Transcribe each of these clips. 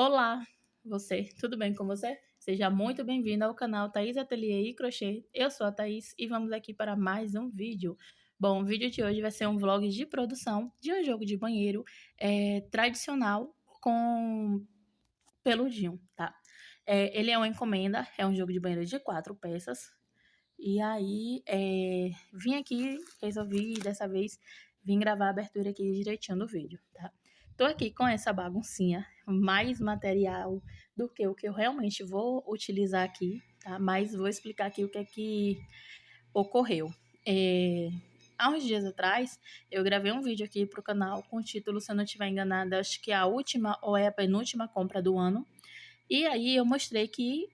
Olá, tudo bem com você? Seja muito bem-vindo ao canal Thaís Ateliê e Crochê. Eu sou a Thaís e vamos aqui para mais um vídeo. Bom, o vídeo de hoje vai ser um vlog de produção de um jogo de banheiro tradicional com peludinho, tá? Ele é uma encomenda, é um jogo de banheiro de 4 peças. E aí, vim aqui, resolvi dessa vez vim gravar a abertura aqui direitinho do vídeo, tá? Tô aqui com essa baguncinha, mais material do que o que eu realmente vou utilizar aqui, tá? Mas vou explicar aqui o que é que ocorreu. Há uns dias atrás, eu gravei um vídeo aqui pro canal com o título, se eu não estiver enganada, acho que é a última ou é a penúltima compra do ano. E aí eu mostrei que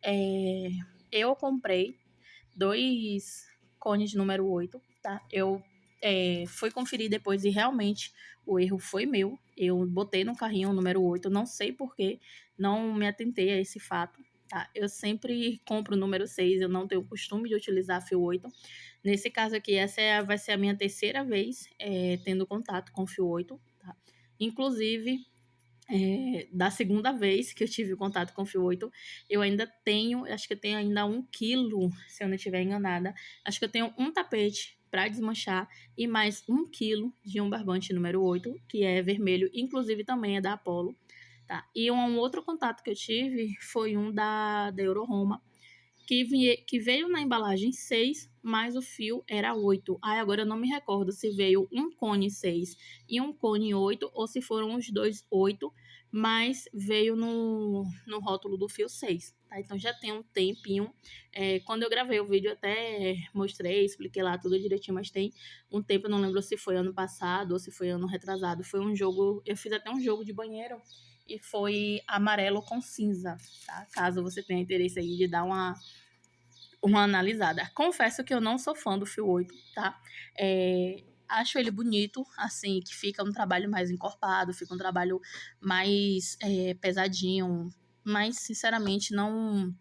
eu comprei 2 cones número 8, tá? Eu fui conferir depois e realmente o erro foi meu. Eu botei no carrinho o número 8, não sei por que não me atentei a esse fato, tá? Eu sempre compro o número 6, eu não tenho o costume de utilizar fio 8. Nesse caso aqui, vai ser a minha terceira vez tendo contato com fio 8, tá? Inclusive, da segunda vez que eu tive contato com o fio 8, eu ainda tenho, acho que eu tenho ainda 1 quilo, se eu não estiver enganada. Acho que eu tenho um tapete para desmanchar e mais 1 quilo de um barbante número 8, que é vermelho, inclusive também é da Apollo, tá? E um outro contato que eu tive foi um da Euroroma, que veio na embalagem 6, mas o fio era 8. Agora eu não me recordo se veio um cone 6 e um cone 8, ou se foram os dois 8, mas veio no rótulo do fio 6. Tá? Então já tem um tempinho. Quando eu gravei o vídeo, até mostrei, expliquei lá tudo direitinho, mas tem um tempo, eu não lembro se foi ano passado ou se foi ano retrasado. Foi um jogo, eu fiz até um jogo de banheiro e foi amarelo com cinza, tá? Caso você tenha interesse aí de dar uma analisada. Confesso que eu não sou fã do fio 8, tá? Acho ele bonito, assim, que fica um trabalho mais encorpado, fica um trabalho mais pesadinho, mas sinceramente não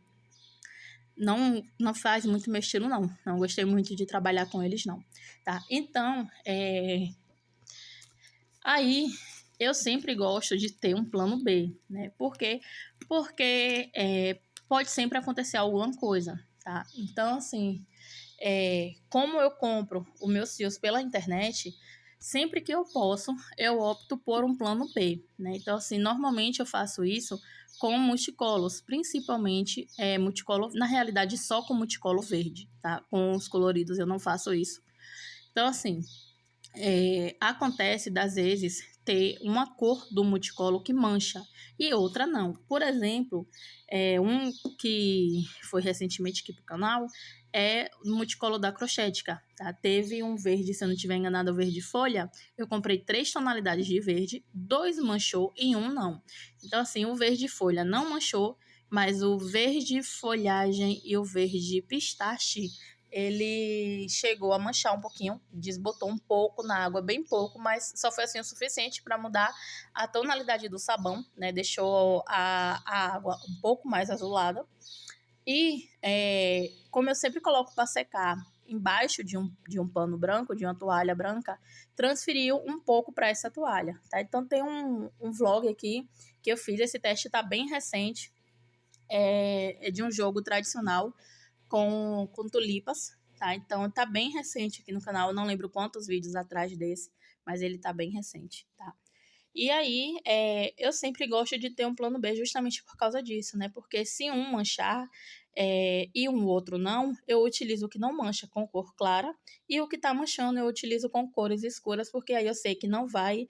faz muito meu estilo, não. Não gostei muito de trabalhar com eles, não, tá? Então, aí eu sempre gosto de ter um plano B, né? Por quê? Porque pode sempre acontecer alguma coisa, tá? Então, assim, como eu compro os meus fios pela internet, sempre que eu posso, eu opto por um plano B, né? Então, assim, normalmente eu faço isso com multicolos, principalmente multicolo, na realidade só com multicolo verde, tá? Com os coloridos eu não faço isso. Então, assim, acontece das vezes ter uma cor do multicolo que mancha e outra não. Por exemplo, um que foi recentemente aqui pro canal é o multicolo da Crochética, tá? Teve um verde, se eu não estiver enganado, o verde folha. Eu comprei 3 tonalidades de verde, 2 manchou e 1 não. Então, assim, o verde folha não manchou, mas o verde folhagem e o verde pistache ele chegou a manchar um pouquinho, desbotou um pouco na água, bem pouco, mas só foi assim o suficiente para mudar a tonalidade do sabão, né? Deixou a água um pouco mais azulada. E como eu sempre coloco para secar embaixo de um pano branco, de uma toalha branca, transferiu um pouco para essa toalha, tá? Então tem um vlog aqui que eu fiz, esse teste tá bem recente, é de um jogo tradicional com tulipas, tá? Então tá bem recente aqui no canal, eu não lembro quantos vídeos atrás desse, mas ele tá bem recente, tá? E aí, eu sempre gosto de ter um plano B justamente por causa disso, né? Porque se um manchar e um outro não, eu utilizo o que não mancha com cor clara e o que tá manchando eu utilizo com cores escuras, porque aí eu sei que não vai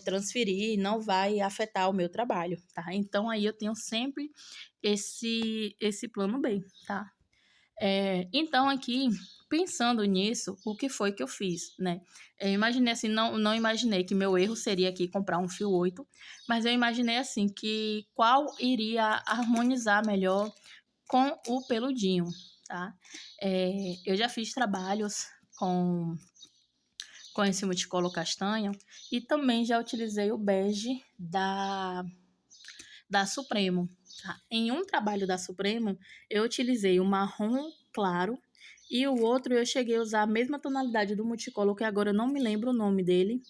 transferir, não vai afetar o meu trabalho, tá? Então aí eu tenho sempre esse plano B, tá? Então, aqui, pensando nisso, o que foi que eu fiz, né? Eu imaginei assim, não imaginei que meu erro seria aqui comprar um fio 8, mas eu imaginei assim, que qual iria harmonizar melhor com o peludinho, tá? Eu já fiz trabalhos com esse multicolor castanho e também já utilizei o bege da Supremo. Tá? Em um trabalho da Supremo, eu utilizei o marrom claro e o outro eu cheguei a usar a mesma tonalidade do multicolor, que agora eu não me lembro o nome dele.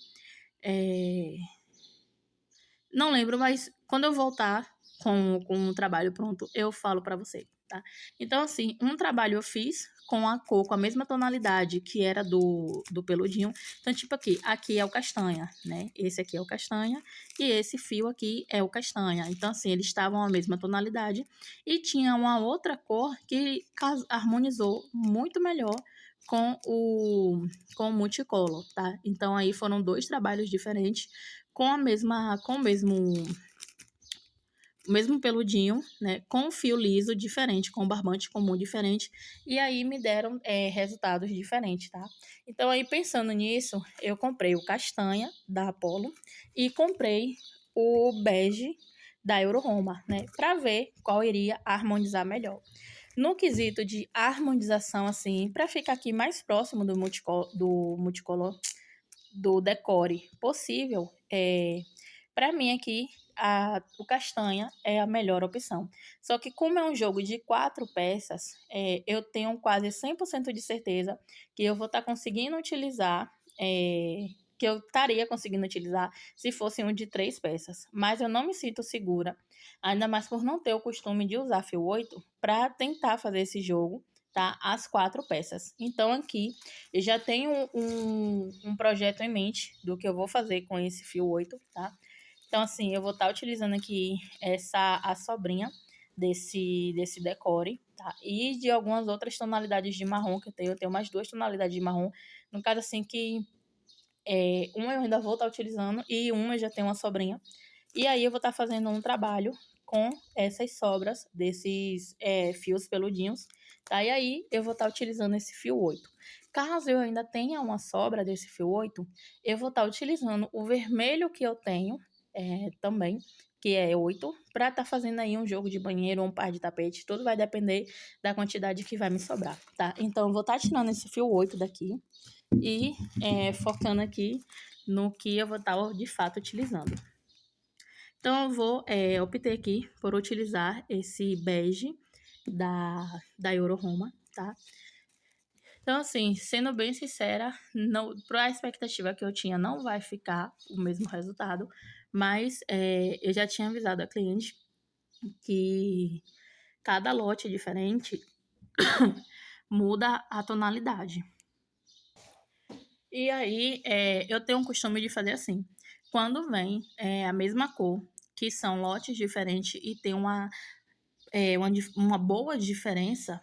Não lembro, mas quando eu voltar, com um trabalho pronto, eu falo para você, tá? Então, assim, um trabalho eu fiz com a cor, com a mesma tonalidade que era do peludinho. Então, tipo aqui é o castanha, né? Esse aqui é o castanha e esse fio aqui é o castanha. Então, assim, eles estavam a mesma tonalidade e tinha uma outra cor que harmonizou muito melhor com o multicolor, tá? Então, aí foram dois trabalhos diferentes com o mesmo peludinho, né, com fio liso diferente, com barbante comum diferente, e aí me deram resultados diferentes, tá? Então, aí pensando nisso, eu comprei o castanha da Apollo e comprei o bege da Euroroma, né, para ver qual iria harmonizar melhor. No quesito de harmonização, assim, para ficar aqui mais próximo do multicolor, do decore possível, para mim aqui o castanha é a melhor opção. Só que como é um jogo de 4 peças, eu tenho quase 100% de certeza que eu vou estar conseguindo utilizar, que eu estaria conseguindo utilizar se fosse um de 3 peças. Mas eu não me sinto segura, ainda mais por não ter o costume de usar fio 8 para tentar fazer esse jogo, tá? As 4 peças. Então aqui eu já tenho um projeto em mente do que eu vou fazer com esse fio 8, tá? Então, assim, eu vou estar utilizando aqui a sobrinha desse decore, tá? E de algumas outras tonalidades de marrom que eu tenho mais 2 tonalidades de marrom. No caso, assim, que uma eu ainda vou estar utilizando e uma eu já tenho uma sobrinha. E aí eu vou estar fazendo um trabalho com essas sobras desses fios peludinhos, tá? E aí eu vou estar utilizando esse fio 8. Caso eu ainda tenha uma sobra desse fio 8, eu vou estar utilizando o vermelho que eu tenho também, que é 8, para estar fazendo aí um jogo de banheiro ou um par de tapete. Tudo vai depender da quantidade que vai me sobrar, tá? Então eu vou estar tirando esse fio 8 daqui e focando aqui no que eu vou estar de fato utilizando. Então, eu vou optei aqui por utilizar esse bege da Euroroma, tá? Então, assim, sendo bem sincera, para a expectativa que eu tinha, não vai ficar o mesmo resultado, mas eu já tinha avisado a cliente que cada lote diferente muda a tonalidade. E aí, eu tenho um costume de fazer assim. Quando vem a mesma cor, que são lotes diferentes e tem uma boa diferença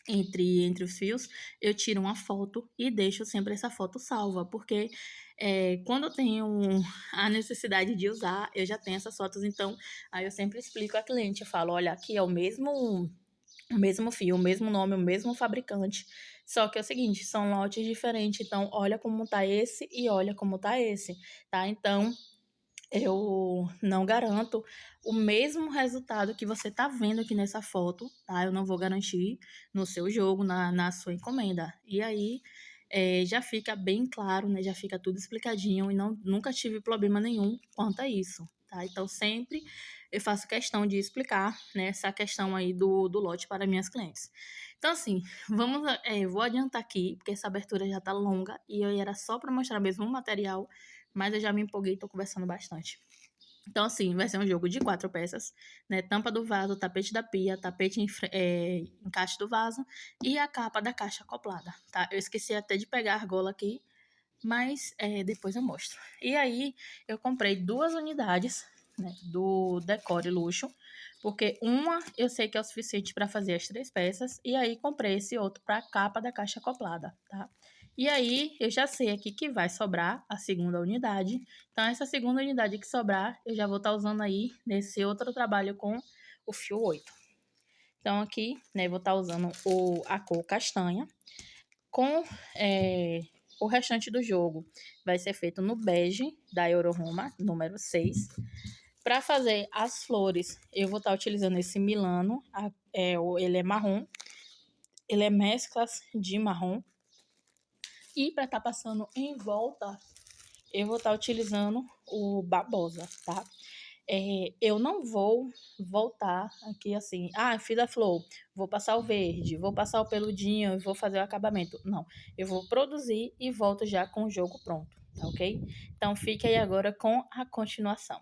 entre os fios, eu tiro uma foto e deixo sempre essa foto salva, porque quando eu tenho a necessidade de usar, eu já tenho essas fotos, então aí eu sempre explico à cliente, eu falo, olha, aqui é o mesmo fio, o mesmo nome, o mesmo fabricante. Só que é o seguinte, são lotes diferentes, então olha como tá esse e olha como tá esse, tá? Então, eu não garanto o mesmo resultado que você tá vendo aqui nessa foto, tá? Eu não vou garantir no seu jogo, na sua encomenda. E aí, já fica bem claro, né? Já fica tudo explicadinho e nunca tive problema nenhum quanto a isso, tá? Então, sempre eu faço questão de explicar, né, essa questão aí do lote para minhas clientes. Então, assim, vou adiantar aqui, porque essa abertura já tá longa e aí era só para mostrar mesmo o material, mas eu já me empolguei e tô conversando bastante. Então, assim, vai ser um jogo de 4 peças, né? Tampa do vaso, tapete da pia, tapete encaixe do vaso e a capa da caixa acoplada, tá? Eu esqueci até de pegar a argola aqui, mas depois eu mostro. E aí, eu comprei 2 unidades, né, do Decore Luxo, porque uma eu sei que é o suficiente para fazer as 3 peças, e aí comprei esse outro para a capa da caixa acoplada, tá? E aí, eu já sei aqui que vai sobrar a segunda unidade. Então, essa segunda unidade que sobrar, eu já vou estar usando aí nesse outro trabalho com o fio 8. Então, aqui, né, vou estar usando a cor castanha. Com o restante do jogo vai ser feito no bege da Euroroma, número 6. Para fazer as flores, eu vou estar utilizando esse Milano, ele é marrom, ele é mesclas de marrom. E para estar passando em volta, eu vou estar utilizando o Babosa, tá? Eu não vou voltar aqui assim, fiz a flor, vou passar o verde, vou passar o peludinho, vou fazer o acabamento. Não, eu vou produzir e volto já com o jogo pronto, tá ok? Então fique aí agora com a continuação.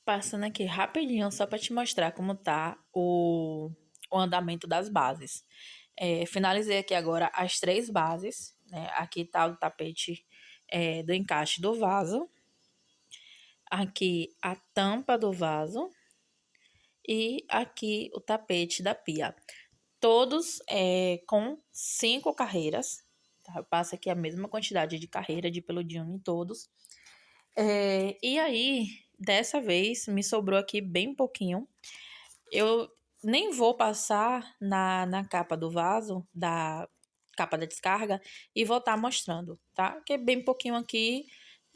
Passando aqui rapidinho só para te mostrar como tá o andamento das bases. Finalizei aqui agora as 3 bases, né? Aqui tá o tapete do encaixe do vaso. Aqui a tampa do vaso. E aqui o tapete da pia. Todos com 5 carreiras. Tá? Eu passo aqui a mesma quantidade de carreira de peludinho em todos. E aí, dessa vez, me sobrou aqui bem pouquinho. Eu nem vou passar na capa do vaso, da capa da descarga, e vou estar mostrando, tá? Que é bem pouquinho aqui.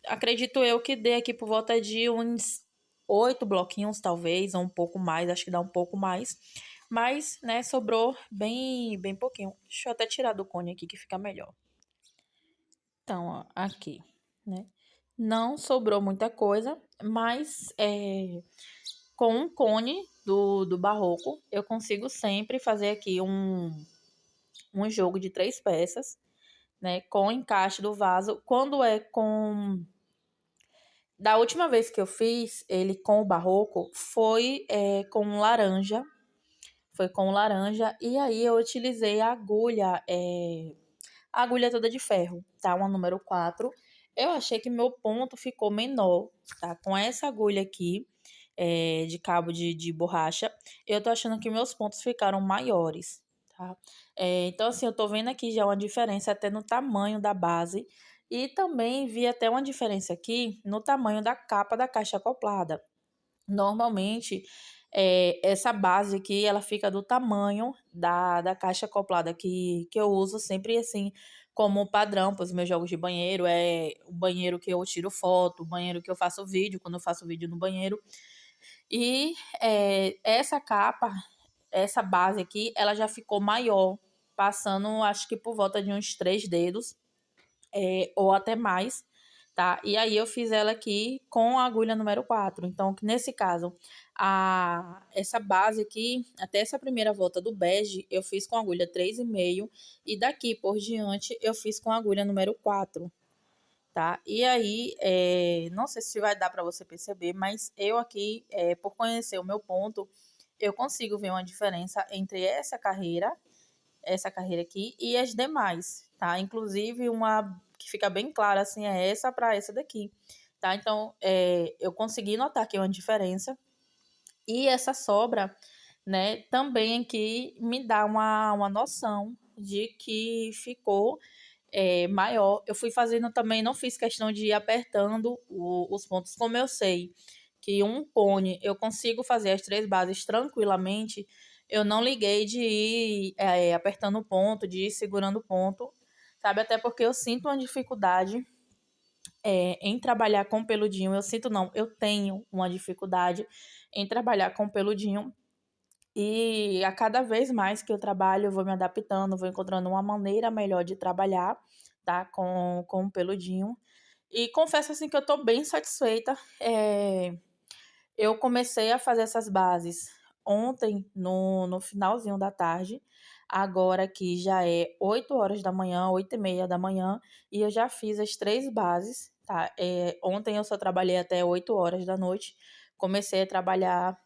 Acredito eu que dê aqui por volta de uns 8 bloquinhos, talvez, ou um pouco mais. Acho que dá um pouco mais. Mas, né, sobrou bem pouquinho. Deixa eu até tirar do cone aqui que fica melhor. Então, ó, aqui, né? Não sobrou muita coisa, mas com um cone do barroco, eu consigo sempre fazer aqui um jogo de 3 peças, né? Com o encaixe do vaso. Quando é com... Da última vez que eu fiz ele com o barroco, foi com laranja. Foi com laranja. E aí eu utilizei a agulha toda de ferro, tá? Uma número 4. Eu achei que meu ponto ficou menor, tá? Com essa agulha aqui, de cabo de borracha, eu tô achando que meus pontos ficaram maiores, tá? Então, assim, eu tô vendo aqui já uma diferença até no tamanho da base e também vi até uma diferença aqui no tamanho da capa da caixa acoplada. Normalmente, essa base aqui, ela fica do tamanho da caixa acoplada que eu uso sempre, assim, como padrão para os meus jogos de banheiro. É o banheiro que eu tiro foto, o banheiro que eu faço vídeo, quando eu faço vídeo no banheiro. E essa capa, essa base aqui, ela já ficou maior, passando, acho que por volta de uns 3 dedos, ou até mais, tá? E aí eu fiz ela aqui com a agulha número 4. Então, nesse caso, essa base aqui, até essa primeira volta do bege, eu fiz com a agulha 3,5 e daqui por diante eu fiz com a agulha número 4, tá? E aí, não sei se vai dar para você perceber, mas eu aqui, por conhecer o meu ponto, eu consigo ver uma diferença entre essa carreira aqui e as demais, tá? Inclusive, uma que fica bem clara, assim, é essa para essa daqui, tá? Então, eu consegui notar aqui uma diferença. E essa sobra, né, também aqui me dá uma noção de que ficou maior. Eu fui fazendo também, não fiz questão de ir apertando os pontos, como eu sei que um cone eu consigo fazer as 3 bases tranquilamente. Eu não liguei de ir apertando o ponto, de ir segurando o ponto, sabe? Até porque eu sinto uma dificuldade em trabalhar com peludinho. Eu sinto, não, eu tenho uma dificuldade em trabalhar com peludinho. E a cada vez mais que eu trabalho, eu vou me adaptando, vou encontrando uma maneira melhor de trabalhar, tá? Com o peludinho. E confesso, assim, que eu tô bem satisfeita. Eu comecei a fazer essas bases ontem, no finalzinho da tarde. Agora aqui já é 8 horas da manhã, 8h30 da manhã, e eu já fiz as 3 bases, tá? Ontem eu só trabalhei até 8 horas da noite. Comecei a trabalhar,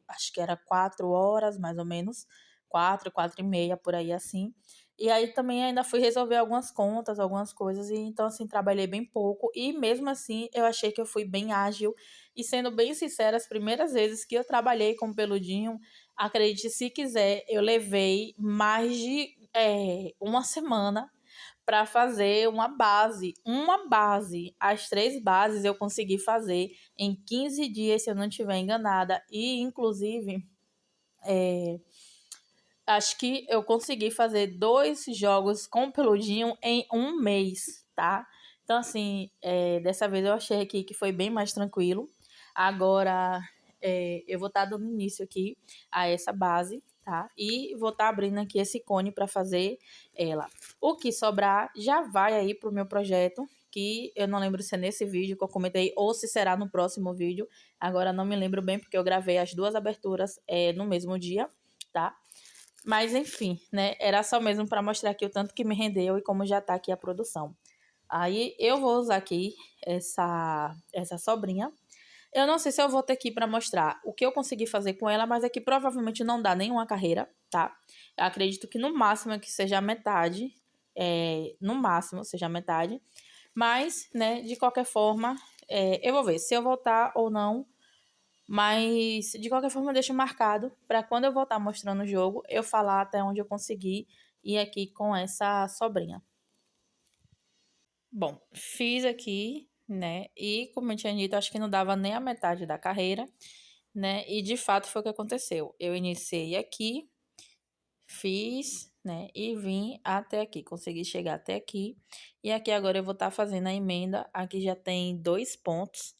acho que era 4 horas, mais ou menos. 4, 4h30, por aí assim. E aí também ainda fui resolver algumas contas, algumas coisas, e então assim, trabalhei bem pouco. E mesmo assim, eu achei que eu fui bem ágil. E sendo bem sincera, as primeiras vezes que eu trabalhei com peludinho, acredite se quiser, eu levei mais de uma semana para fazer uma base. Uma base. As 3 bases eu consegui fazer em 15 dias, se eu não estiver enganada. E, inclusive, acho que eu consegui fazer 2 jogos com peludinho em um mês, tá? Então, assim, dessa vez eu achei aqui que foi bem mais tranquilo. Agora, eu vou estar dando início aqui a essa base, tá? E vou estar abrindo aqui esse cone para fazer ela. O que sobrar já vai aí pro meu projeto, que eu não lembro se é nesse vídeo que eu comentei ou se será no próximo vídeo. Agora não me lembro bem porque eu gravei as 2 aberturas no mesmo dia, tá? Mas enfim, né? Era só mesmo para mostrar aqui o tanto que me rendeu e como já tá aqui a produção. Aí eu vou usar aqui essa sobrinha. Eu não sei se eu vou ter aqui para mostrar o que eu consegui fazer com ela, mas aqui provavelmente não dá nenhuma carreira, tá? Eu acredito que no máximo que seja a metade, no máximo seja a metade. Mas, né, de qualquer forma, eu vou ver se eu voltar ou não. Mas, de qualquer forma, eu deixo marcado para quando eu voltar mostrando o jogo, eu falar até onde eu consegui ir aqui com essa sobrinha. Bom, fiz aqui, né? E como eu tinha dito, acho que não dava nem a metade da carreira, né? E de fato foi o que aconteceu. Eu iniciei aqui, fiz, né? E vim até aqui, consegui chegar até aqui. E aqui agora eu vou estar fazendo a emenda. Aqui já tem 2 pontos.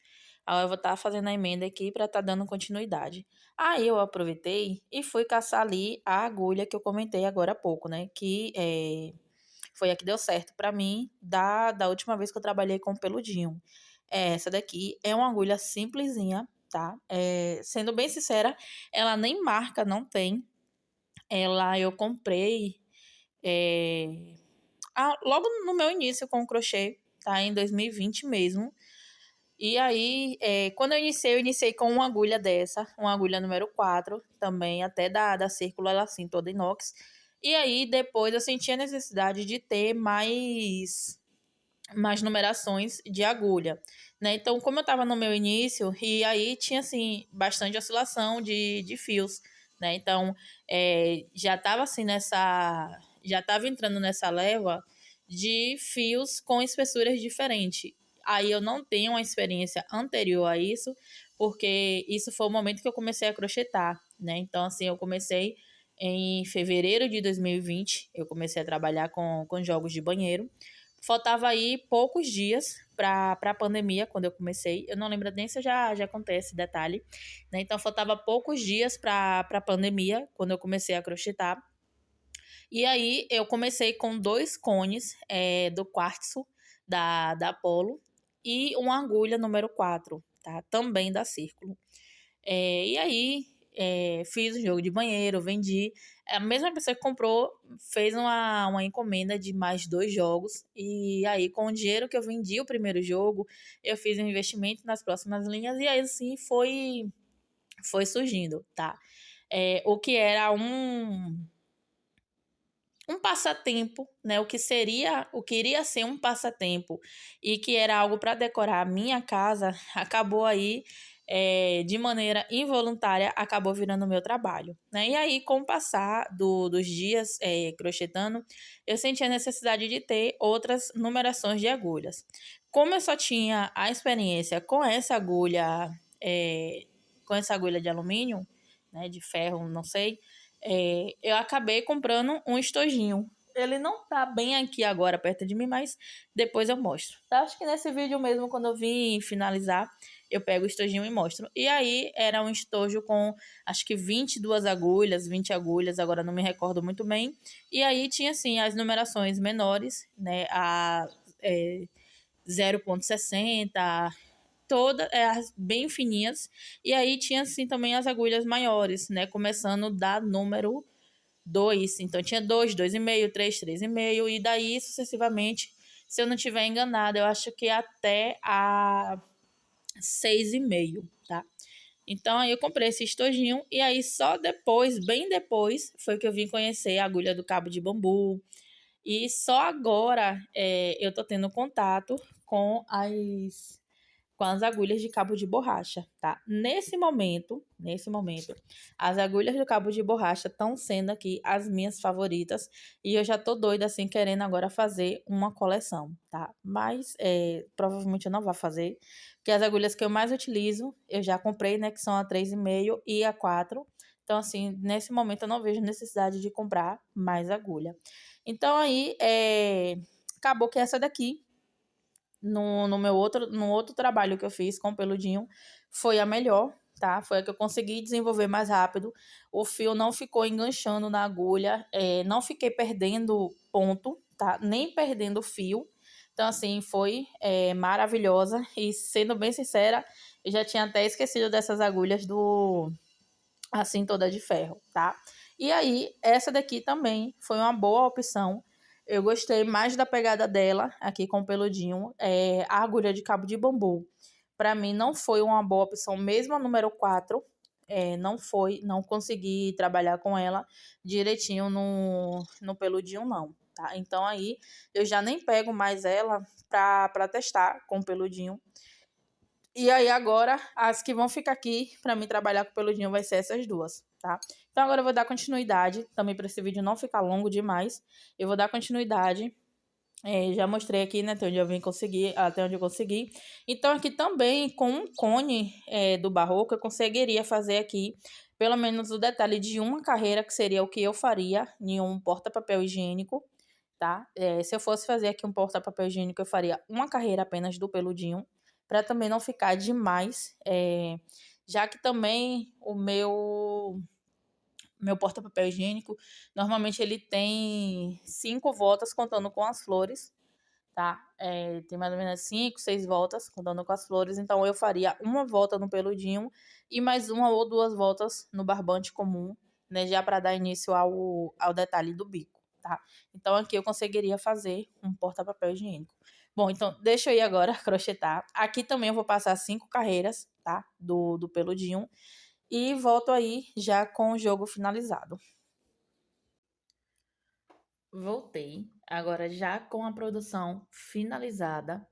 Aí eu vou estar fazendo a emenda aqui para estar dando continuidade. Aí eu aproveitei e fui caçar ali a agulha que eu comentei agora há pouco, né? Que foi a que deu certo para mim da última vez que eu trabalhei com peludinho. Essa daqui é uma agulha simplesinha, tá? Sendo bem sincera, ela nem marca não tem. Ela eu comprei logo no meu início com o crochê, tá? Em 2020 mesmo. E aí, quando eu iniciei com uma agulha dessa, uma agulha número 4 também, até da Círculo, ela assim, toda inox. E aí, depois eu senti a necessidade de ter mais numerações de agulha, né? Então, como eu estava no meu início, e aí tinha, assim, bastante oscilação de fios, né? Então, já estava assim já estava entrando nessa leva de fios com espessuras diferentes. Aí eu não tenho uma experiência anterior a isso, porque isso foi o momento que eu comecei a crochetar, né? Então, assim, eu comecei em fevereiro de 2020, eu comecei a trabalhar com jogos de banheiro. Faltava aí poucos dias para a pandemia, quando eu comecei. Eu não lembro nem se eu já contei esse detalhe, né? Então, faltava poucos dias para a pandemia, quando eu comecei a crochetar. E aí, eu comecei com 2 cones do quartzo da Apollo e uma agulha número 4, tá? Também da Círculo. E aí, fiz o jogo de banheiro, vendi. A mesma pessoa que comprou fez uma encomenda de mais 2 jogos. E aí, com o dinheiro que eu vendi o primeiro jogo, eu fiz um investimento nas próximas linhas. E aí, assim, foi surgindo, tá? O que era um passatempo, né? O que iria ser um passatempo e que era algo para decorar a minha casa, acabou aí de maneira involuntária, acabou virando meu trabalho, né? E aí, com o passar dos dias crochetando, eu senti a necessidade de ter outras numerações de agulhas. Como eu só tinha a experiência com essa agulha de alumínio, né, de ferro, não sei, eu acabei comprando um estojinho. Ele não tá bem aqui agora perto de mim, mas depois eu mostro. Tá? Acho que nesse vídeo mesmo, quando eu vim finalizar, eu pego o estojinho e mostro. E aí era um estojo com acho que 22 agulhas, 20 agulhas, agora não me recordo muito bem. E aí tinha assim as numerações menores, né? A 0,60, todas bem fininhas. E aí tinha assim também as agulhas maiores, né? Começando da número 2. Então tinha 2, 2,5, 3, 3,5 e daí sucessivamente. Se eu não estiver enganada, eu acho que até a 6,5, tá? Então aí eu comprei esse estojinho e aí só depois, bem depois, foi que eu vim conhecer a agulha do cabo de bambu. E só agora eu tô tendo contato com as agulhas de cabo de borracha, tá? Nesse momento, as agulhas do cabo de borracha estão sendo aqui as minhas favoritas e eu já tô doida, assim, querendo agora fazer uma coleção, tá? Mas provavelmente eu não vou fazer, porque as agulhas que eu mais utilizo, eu já comprei, né, que são a 3,5 e a 4. Então, assim, nesse momento eu não vejo necessidade de comprar mais agulha. Então, aí, acabou que essa daqui no outro trabalho que eu fiz com peludinho, foi a melhor, tá? Foi a que eu consegui desenvolver mais rápido. O fio não ficou enganchando na agulha, não fiquei perdendo ponto, tá? Nem perdendo fio. Então, assim, foi maravilhosa. E, sendo bem sincera, eu já tinha até esquecido dessas agulhas assim, toda de ferro, tá? E aí, essa daqui também foi uma boa opção. Eu gostei mais da pegada dela, aqui com o peludinho, a agulha de cabo de bambu. para mim não foi uma boa opção, mesmo a número 4, não consegui trabalhar com ela direitinho no peludinho, não, tá? Então aí eu já nem pego mais ela para testar com peludinho. E aí agora as que vão ficar aqui para mim trabalhar com peludinho vai ser essas duas, tá? Então agora eu vou dar continuidade, também para esse vídeo não ficar longo demais. Eu vou dar continuidade. Já mostrei aqui, né, até onde eu consegui. Então, aqui também, com um cone do barroco, eu conseguiria fazer aqui, pelo menos o detalhe de uma carreira, que seria o que eu faria em um porta-papel higiênico, tá? Se eu fosse fazer aqui um porta-papel higiênico, eu faria uma carreira apenas do peludinho, para também não ficar demais, já que também o meu porta-papel higiênico, normalmente ele tem 5 voltas contando com as flores, tá? Tem mais ou menos 5, 6 voltas contando com as flores, então eu faria uma volta no peludinho e mais uma ou duas voltas no barbante comum, né? Já para dar início ao detalhe do bico, tá? Então aqui eu conseguiria fazer um porta-papel higiênico. Bom, então deixa eu ir agora crochetar. Aqui também eu vou passar 5 carreiras, tá? Do peludinho. E volto aí já com o jogo finalizado. Voltei, agora já com a produção finalizada.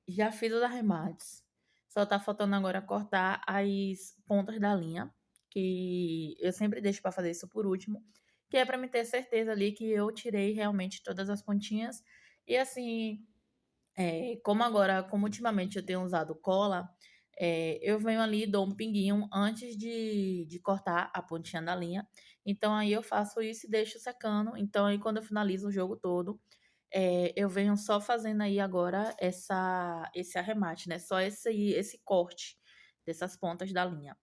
Já fiz os arremates. Só tá faltando agora cortar as pontas da linha, que eu sempre deixo para fazer isso por último, que é para me ter certeza ali que eu tirei realmente todas as pontinhas. E assim, como ultimamente eu tenho usado cola, eu venho ali e dou um pinguinho antes de cortar a pontinha da linha. Então aí eu faço isso e deixo secando. Então aí quando eu finalizo o jogo todo, eu venho só fazendo aí agora esse arremate, né? Só esse corte dessas pontas da linha.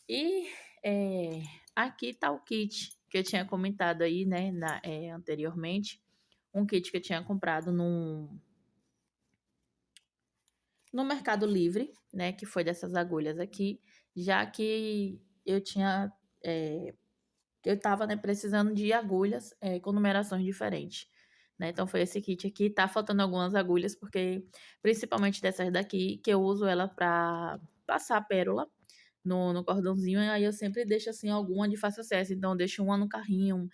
E aqui tá o kit que eu tinha comentado aí, né, anteriormente. Um kit que eu tinha comprado no Mercado Livre, né, que foi dessas agulhas aqui, já que eu estava, né, precisando de agulhas com numerações diferentes, né? Então foi esse kit aqui. Tá faltando algumas agulhas porque principalmente dessas daqui que eu uso ela para passar pérola no cordãozinho, e aí eu sempre deixo assim alguma de fácil acesso. Então eu deixo uma no carrinho,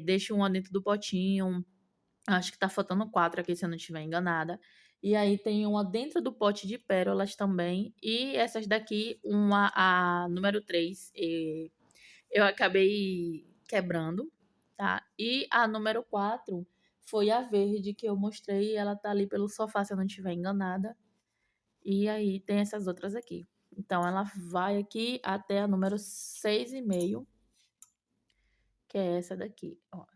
deixo uma dentro do potinho. Acho que tá faltando 4 aqui, se eu não estiver enganada. E aí tem uma dentro do pote de pérolas também. E essas daqui, a número 3, eu acabei quebrando, tá? E a número 4 foi a verde que eu mostrei. Ela tá ali pelo sofá, se eu não estiver enganada. E aí tem essas outras aqui. Então ela vai aqui até a número 6,5, que é essa daqui, ó.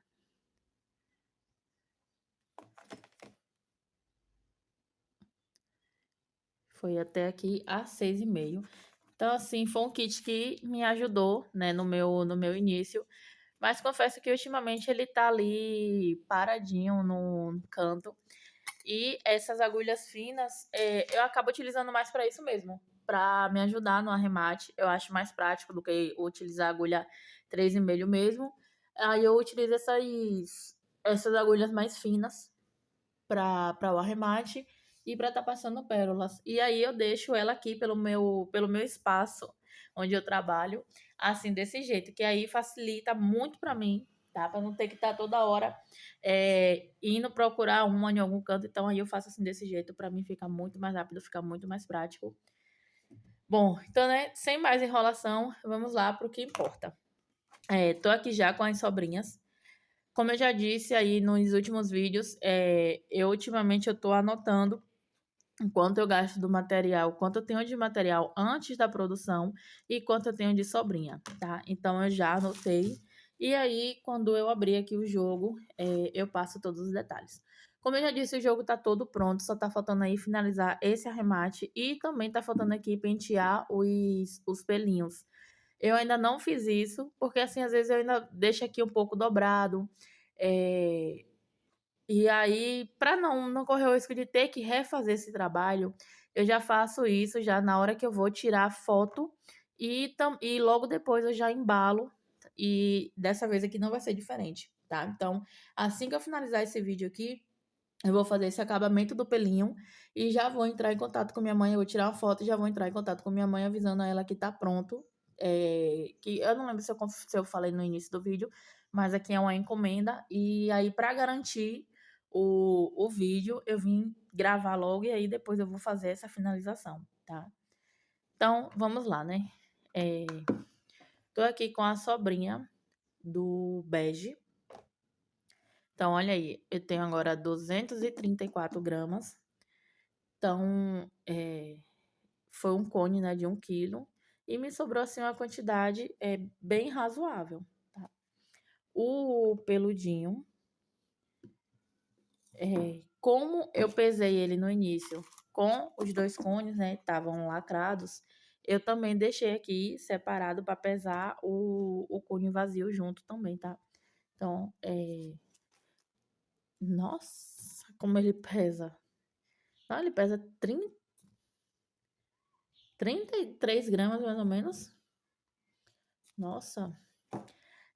Foi até aqui a 6,5. Então, assim, foi um kit que me ajudou, né, no meu início. Mas confesso que ultimamente ele tá ali paradinho no canto. E essas agulhas finas, eu acabo utilizando mais para isso mesmo, para me ajudar no arremate. Eu acho mais prático do que utilizar a agulha 3,5 mesmo. Aí eu utilizo essas agulhas mais finas para o arremate e para estar passando pérolas. E aí eu deixo ela aqui pelo meu espaço onde eu trabalho, assim, desse jeito, que aí facilita muito para mim, tá? Para não ter que estar toda hora indo procurar uma em algum canto. Então aí eu faço assim desse jeito, para mim fica muito mais rápido, fica muito mais prático. Bom, então, né, sem mais enrolação, vamos lá para o que importa. Tô aqui já com as sobrinhas. Como eu já disse aí nos últimos vídeos, ultimamente eu tô anotando quanto eu gasto do material, quanto eu tenho de material antes da produção e quanto eu tenho de sobrinha, tá? Então eu já anotei. E aí, quando eu abrir aqui o jogo, eu passo todos os detalhes. Como eu já disse, o jogo tá todo pronto, só tá faltando aí finalizar esse arremate e também tá faltando aqui pentear os pelinhos. Eu ainda não fiz isso, porque assim, às vezes eu ainda deixo aqui um pouco dobrado. É, e aí, para não correr o risco de ter que refazer esse trabalho, eu já faço isso já na hora que eu vou tirar a foto e logo depois eu já embalo. E dessa vez aqui não vai ser diferente, tá? Então, assim que eu finalizar esse vídeo aqui, Eu vou fazer esse acabamento do pelinho e já vou entrar em contato com minha mãe. Eu vou tirar uma foto e já vou entrar em contato com minha mãe, avisando a ela que tá pronto. Que eu não lembro se eu falei no início do vídeo, mas aqui é uma encomenda. E aí, para garantir o vídeo, eu vim gravar logo e aí depois eu vou fazer essa finalização, tá? Então, vamos lá, né? Tô aqui com a sobrinha do bege. Então, olha aí, eu tenho agora 234 gramas. Então, foi um cone, né, de 1 quilo. E me sobrou, assim, uma quantidade bem razoável, tá? O peludinho, como eu pesei ele no início com os 2 cones, né, estavam lacrados, eu também deixei aqui separado para pesar o cone vazio junto também, tá? Então, nossa, como ele pesa. Não, ele pesa 33 gramas, mais ou menos. Nossa.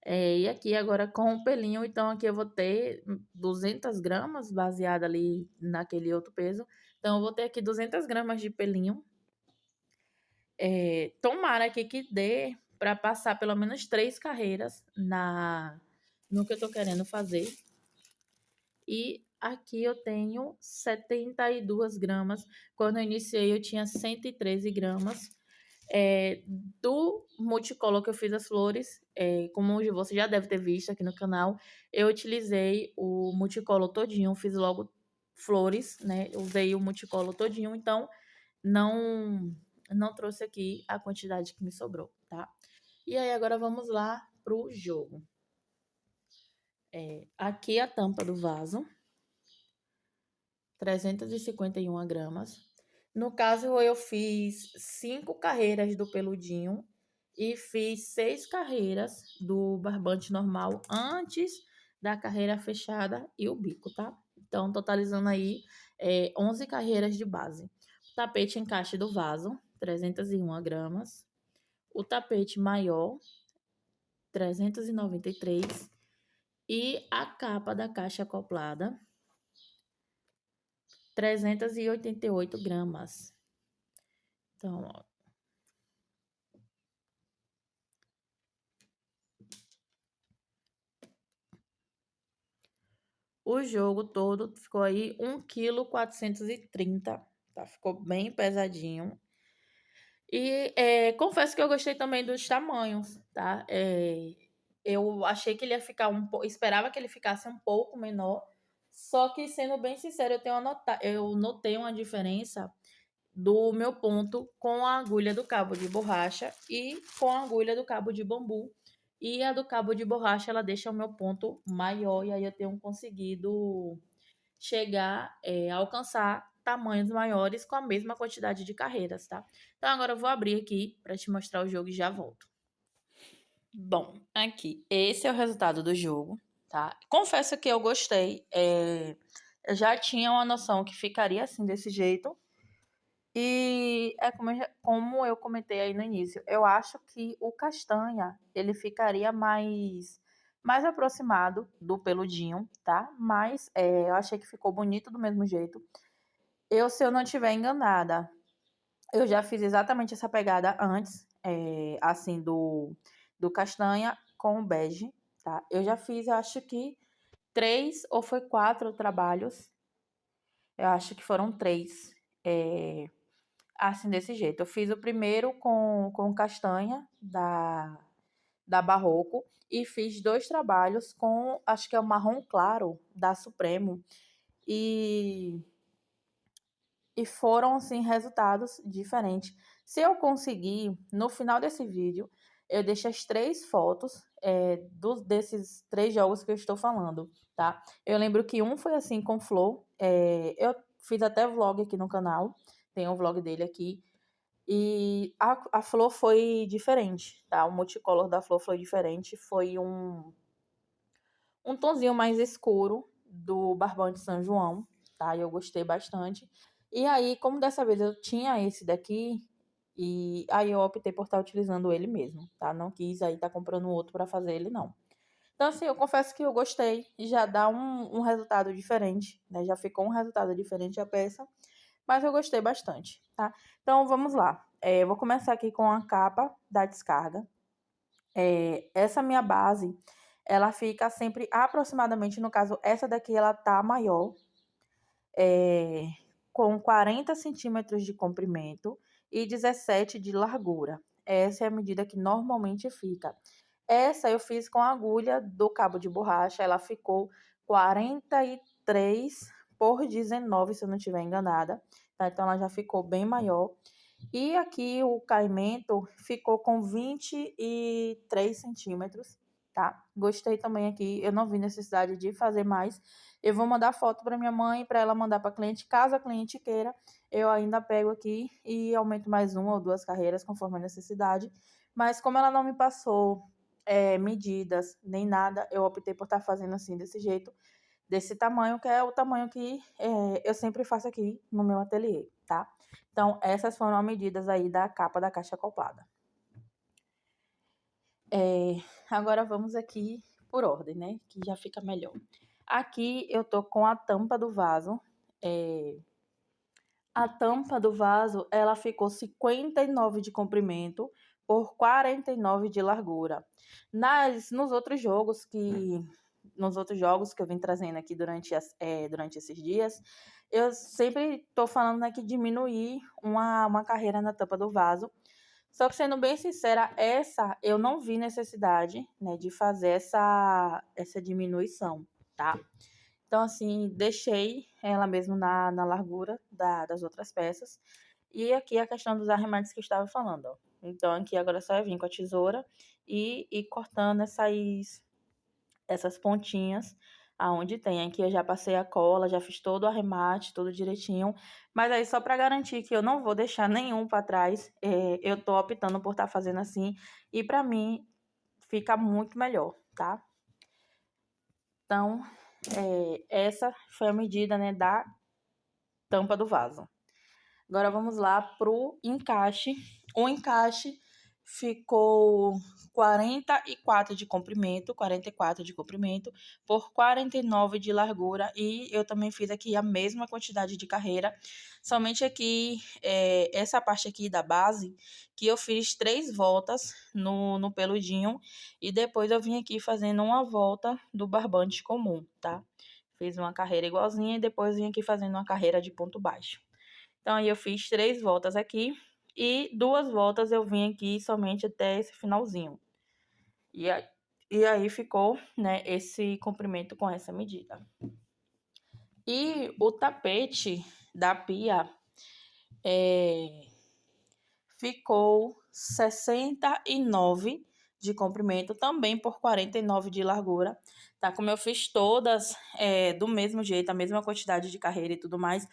E aqui agora com o pelinho, então aqui eu vou ter 200 gramas, baseada ali naquele outro peso. Então, eu vou ter aqui 200 gramas de pelinho. Tomara aqui que dê para passar pelo menos 3 carreiras no que eu tô querendo fazer. E aqui eu tenho 72 gramas. Quando eu iniciei, eu tinha 113 gramas. Do multicolor que eu fiz as flores, como você já deve ter visto aqui no canal, eu utilizei o multicolor todinho, fiz logo flores, né? Usei o multicolor todinho, então não trouxe aqui a quantidade que me sobrou, tá? E aí agora vamos lá pro jogo. Aqui a tampa do vaso, 351 gramas. No caso, eu fiz 5 carreiras do peludinho e fiz 6 carreiras do barbante normal antes da carreira fechada e o bico, tá? Então, totalizando aí 11 carreiras de base. O tapete encaixe do vaso, 301 gramas. O tapete maior, 393. E a capa da caixa acoplada, 388 gramas. Então, ó. O jogo todo ficou aí 1,430 kg, tá? Ficou bem pesadinho. E confesso que eu gostei também dos tamanhos, tá? Eu achei que ele ia ficar esperava que ele ficasse um pouco menor. Só que, sendo bem sincero, eu notei uma diferença do meu ponto com a agulha do cabo de borracha e com a agulha do cabo de bambu. E a do cabo de borracha, ela deixa o meu ponto maior, e aí eu tenho conseguido chegar, alcançar tamanhos maiores com a mesma quantidade de carreiras, tá? Então, agora eu vou abrir aqui para te mostrar o jogo e já volto. Bom, aqui, esse é o resultado do jogo, tá? Confesso que eu gostei, eu já tinha uma noção que ficaria assim, desse jeito. E como eu comentei aí no início, eu acho que o castanha, ele ficaria mais aproximado do peludinho, tá? Mas eu achei que ficou bonito do mesmo jeito. Se eu não estiver enganada, eu já fiz exatamente essa pegada antes, assim, do castanha com o bege, tá? Eu já fiz, eu acho que 3 ou foi 4 trabalhos. Eu acho que foram 3. Assim, desse jeito. Eu fiz o primeiro com castanha da Barroco e fiz 2 trabalhos com, acho que é o marrom claro da Supremo. E foram, assim, resultados diferentes. Se eu conseguir, no final desse vídeo, eu deixo as 3 fotos desses 3 jogos que eu estou falando, tá? Eu lembro que um foi assim com flor. Eu fiz até vlog aqui no canal. Tem um vlog dele aqui. E a flor foi diferente, tá? O multicolor da flor foi diferente. Foi um tonzinho mais escuro do barbante São João, tá? Eu gostei bastante. E aí, como dessa vez eu tinha esse daqui, e aí eu optei por estar utilizando ele mesmo, tá? Não quis aí estar comprando outro para fazer ele, não. Então, assim, eu confesso que eu gostei e já dá um resultado diferente, né? Já ficou um resultado diferente a peça, mas eu gostei bastante, tá? Então, vamos lá. Eu vou começar aqui com a capa da descarga. Essa minha base, ela fica sempre aproximadamente, no caso, essa daqui, ela tá maior, é, com 40 centímetros de comprimento e 17 de largura. Essa é a medida que normalmente fica. Essa eu fiz com a agulha do cabo de borracha, ela ficou 43 por 19, se eu não estiver enganada, tá? Então ela já ficou bem maior. E aqui o caimento ficou com 23 centímetros, tá? Gostei também aqui, eu não vi necessidade de fazer mais. Eu vou mandar foto para minha mãe, para ela mandar para cliente. Caso a cliente queira, eu ainda pego aqui e aumento mais uma ou duas carreiras, conforme a necessidade. Mas como ela não me passou medidas nem nada, eu optei por estar fazendo assim, desse jeito, desse tamanho, que é o tamanho que eu sempre faço aqui no meu ateliê, tá? Então, essas foram as medidas aí da capa da caixa acoplada. Agora vamos aqui por ordem, né? Que já fica melhor. Aqui eu tô com a tampa do vaso. A tampa do vaso, ela ficou 59 de comprimento por 49 de largura. Nos outros jogos que eu vim trazendo aqui durante esses dias, eu sempre estou falando, né, que diminuir uma carreira na tampa do vaso. Só que, sendo bem sincera, essa eu não vi necessidade, né, de fazer essa diminuição, tá? Então, assim, deixei ela mesmo na largura das outras peças. E aqui a questão dos arremates que eu estava falando, ó. Então, aqui agora só é vir com a tesoura e ir cortando essas pontinhas aonde tem. Aqui eu já passei a cola, já fiz todo o arremate, tudo direitinho. Mas aí, só para garantir que eu não vou deixar nenhum para trás, eu tô optando por estar fazendo assim. E para mim, fica muito melhor, tá? Então, essa foi a medida, né, da tampa do vaso. Agora vamos lá pro encaixe. O encaixe ficou 44 de comprimento, 44 de comprimento por 49 de largura, e eu também fiz aqui a mesma quantidade de carreira, somente aqui essa parte aqui da base, que eu fiz 3 voltas no peludinho, e depois eu vim aqui fazendo uma volta do barbante comum, tá? Fiz uma carreira igualzinha e depois vim aqui fazendo uma carreira de ponto baixo. Então, aí eu fiz 3 voltas aqui e 2 voltas eu vim aqui somente até esse finalzinho. E aí ficou, né, esse comprimento com essa medida. E o tapete da pia ficou 69 de comprimento, também por 49 de largura, tá? Como eu fiz todas do mesmo jeito, a mesma quantidade de carreira e tudo mais,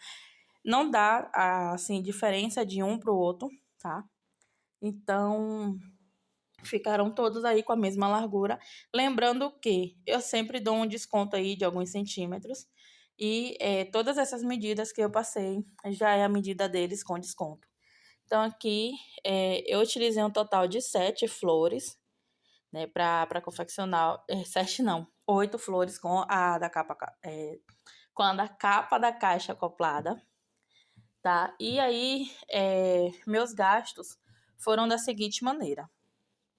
não dá, assim, diferença de um pro outro, tá? Então, ficaram todos aí com a mesma largura. Lembrando que eu sempre dou um desconto aí de alguns centímetros. E todas essas medidas que eu passei, já é a medida deles com desconto. Então, aqui, eu utilizei um total de 7 flores, né, para confeccionar. 7 não, 8 flores com a da capa, com a da capa da caixa acoplada, tá? E aí, meus gastos foram da seguinte maneira.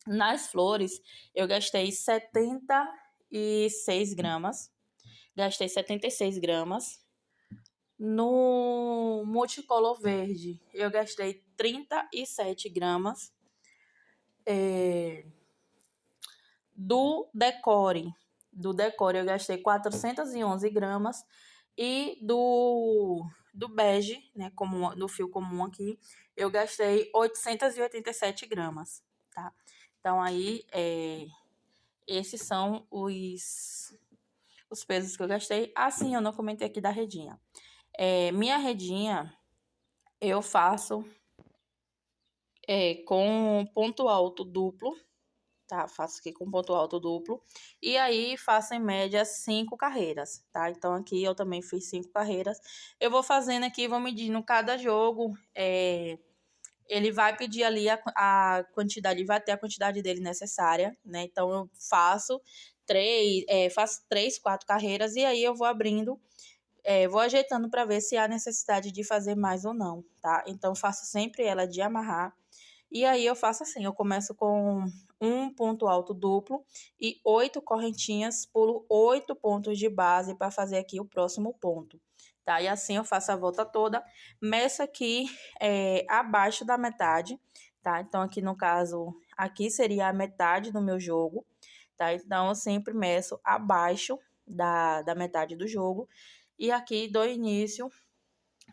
Nas flores, eu gastei 76 gramas. Gastei 76 gramas. No multicolor verde, eu gastei 37 gramas. Do decore, eu gastei 411 gramas. E do bege, né, do fio comum aqui, eu gastei 887 gramas, tá? Então, aí, esses são os pesos que eu gastei. Sim, eu não comentei aqui da redinha. Minha redinha, eu faço com ponto alto duplo, tá? Faço aqui com ponto alto duplo. E aí, faço em média 5 carreiras, tá? Então, aqui eu também fiz 5 carreiras. Eu vou fazendo aqui, vou medindo cada jogo. Ele vai pedir ali a quantidade, vai ter a quantidade dele necessária, né? Então, eu faço faço 3, 4 carreiras e aí eu vou abrindo, vou ajeitando para ver se há necessidade de fazer mais ou não, tá? Então, faço sempre ela de amarrar. E aí eu faço assim, eu começo com um ponto alto duplo e 8 correntinhas, pulo 8 pontos de base para fazer aqui o próximo ponto, tá? E assim eu faço a volta toda, meço aqui abaixo da metade, tá? Então aqui no caso, aqui seria a metade do meu jogo, tá? Então eu sempre meço abaixo da metade do jogo e aqui dou início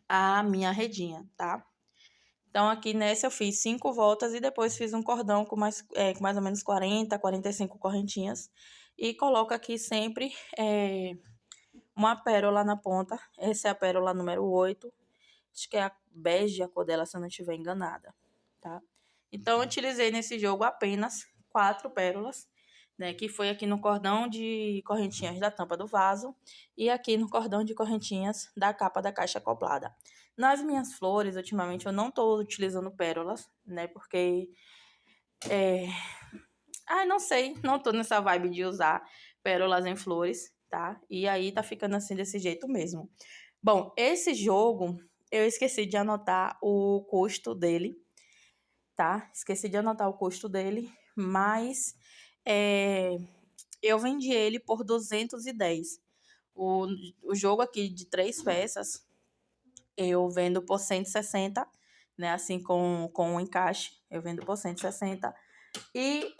à minha redinha, tá? Então, aqui nessa eu fiz 5 voltas e depois fiz um cordão com mais ou menos 40, 45 correntinhas. E coloco aqui sempre uma pérola na ponta. Essa é a pérola número 8. Acho que é a bege a cor dela, se eu não estiver enganada, tá? Então, eu utilizei nesse jogo apenas 4 pérolas, né? Que foi aqui no cordão de correntinhas da tampa do vaso e aqui no cordão de correntinhas da capa da caixa acoplada. Nas minhas flores, ultimamente, eu não tô utilizando pérolas, né? Porque, não sei, não tô nessa vibe de usar pérolas em flores, tá? E aí tá ficando assim desse jeito mesmo. Bom, esse jogo, eu esqueci de anotar o custo dele, tá? Esqueci de anotar o custo dele, mas eu vendi ele por 210. O, o jogo aqui de 3 peças, eu vendo por 160, né? Assim com o encaixe, eu vendo por 160. E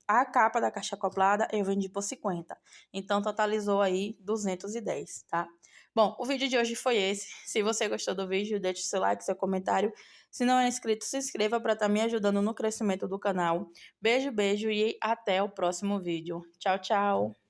a capa da caixa acoplada eu vendi por 50. Então, totalizou aí 210, tá? Bom, o vídeo de hoje foi esse. Se você gostou do vídeo, deixe seu like, seu comentário. Se não é inscrito, se inscreva para estar me ajudando no crescimento do canal. Beijo, beijo e até o próximo vídeo. Tchau, tchau!